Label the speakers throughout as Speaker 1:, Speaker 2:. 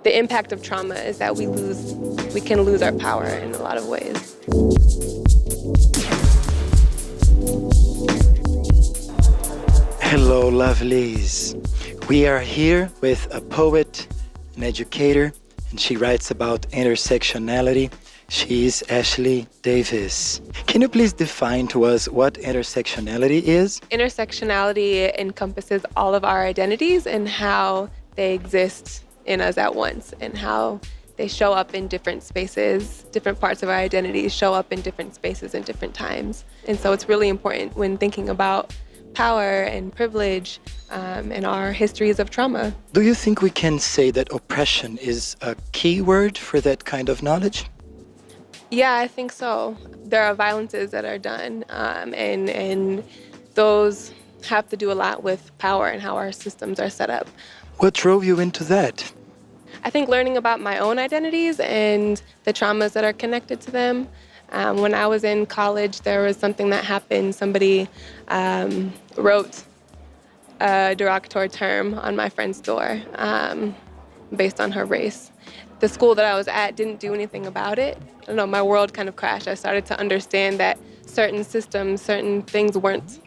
Speaker 1: the impact of trauma is that we can lose our power in a lot of ways.
Speaker 2: Hello, lovelies. We are here with a poet, an educator, and she writes about intersectionality. She is Ashley Davis. Can you please define to us what intersectionality is?
Speaker 1: Intersectionality encompasses all of our identities and how they exist in us at once, and how they show up in different spaces. Different parts of our identities show up in different spaces and different times. And so it's really important when thinking about power and privilege and our histories of trauma.
Speaker 2: Do you think we can say that oppression is a key word for that kind of knowledge?
Speaker 1: Yeah, I think so. There are violences that are done, and those have to do a lot with power and how our systems are set up.
Speaker 2: What drove you into that?
Speaker 1: I think learning about my own identities and the traumas that are connected to them. When I was in college, there was something that happened. Somebody wrote a derogatory term on my friend's door based on her race. The school that I was at didn't do anything about it. I don't know, my world kind of crashed. I started to understand that certain systems, certain things weren't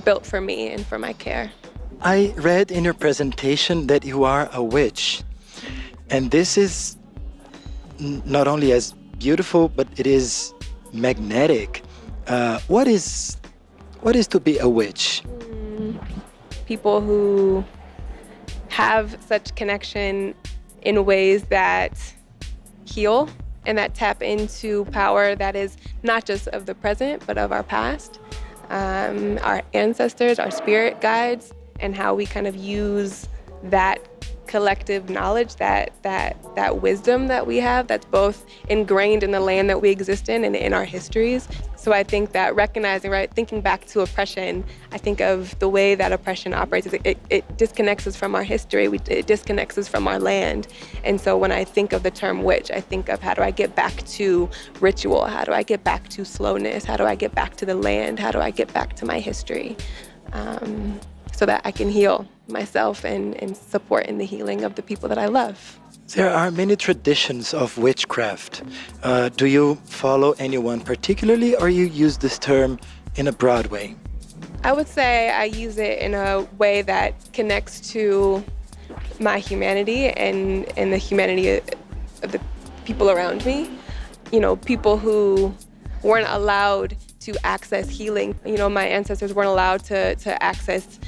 Speaker 1: built for me and for my care.
Speaker 2: I read in your presentation that you are a witch. And this is not only as beautiful, but it is magnetic. What is to be a witch?
Speaker 1: People who have such connection in ways that heal and that tap into power that is not just of the present, but of our past, our ancestors, our spirit guides, and how we kind of use that collective knowledge, that wisdom that we have that's both ingrained in the land that we exist in and in our histories. So I think that recognizing, right, thinking back to oppression, I think of the way that oppression operates. It disconnects us from our history, it disconnects us from our land. And so when I think of the term witch, I think of how do I get back to ritual? How do I get back to slowness? How do I get back to the land? How do I get back to my history? So that I can heal myself and support in the healing of the people that I love.
Speaker 2: There are many traditions of witchcraft. Do you follow anyone particularly, or you use this term in a broad way?
Speaker 1: I would say I use it in a way that connects to my humanity and the humanity of the people around me. You know, people who weren't allowed to access healing. You know, my ancestors weren't allowed to access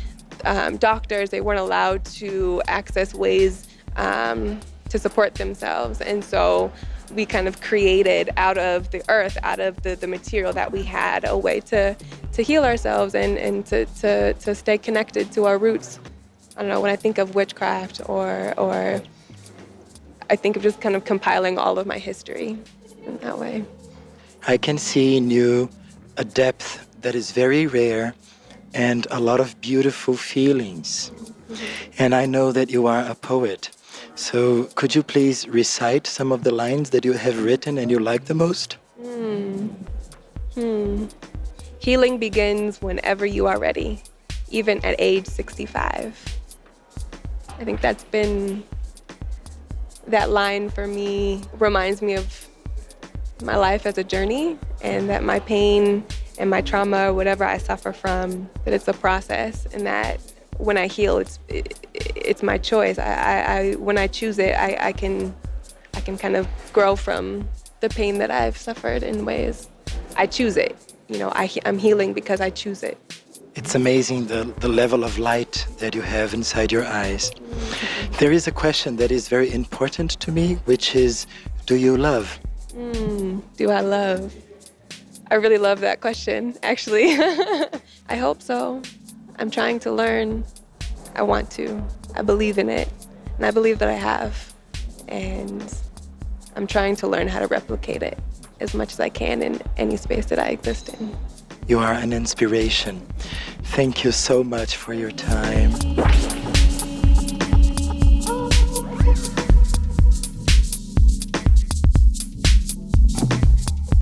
Speaker 1: doctors. They weren't allowed to access ways to support themselves. And so we kind of created out of the earth, out of the material that we had, a way to heal ourselves and to stay connected to our roots. I don't know, when I think of witchcraft or I think of just kind of compiling all of my history in that way.
Speaker 2: I can see in you a depth that is very rare and a lot of beautiful feelings. Mm-hmm. And I know that you are a poet. So could you please recite some of the lines that you have written and you like the most?
Speaker 1: Healing begins whenever you are ready, even at age 65. I think that line for me reminds me of my life as a journey, and that my pain and my trauma, whatever I suffer from, that it's a process, and that when I heal, it's my choice. When I choose it, I can kind of grow from the pain that I've suffered in ways. I choose it. You know, I'm healing because I choose it.
Speaker 2: It's amazing the level of light that you have inside your eyes. There is a question that is very important to me, which is, do you love?
Speaker 1: Do I love? I really love that question, actually. I hope so. I'm trying to learn. I want to. I believe in it, and I believe that I have. And I'm trying to learn how to replicate it as much as I can in any space that I exist in.
Speaker 2: You are an inspiration. Thank you so much for your time.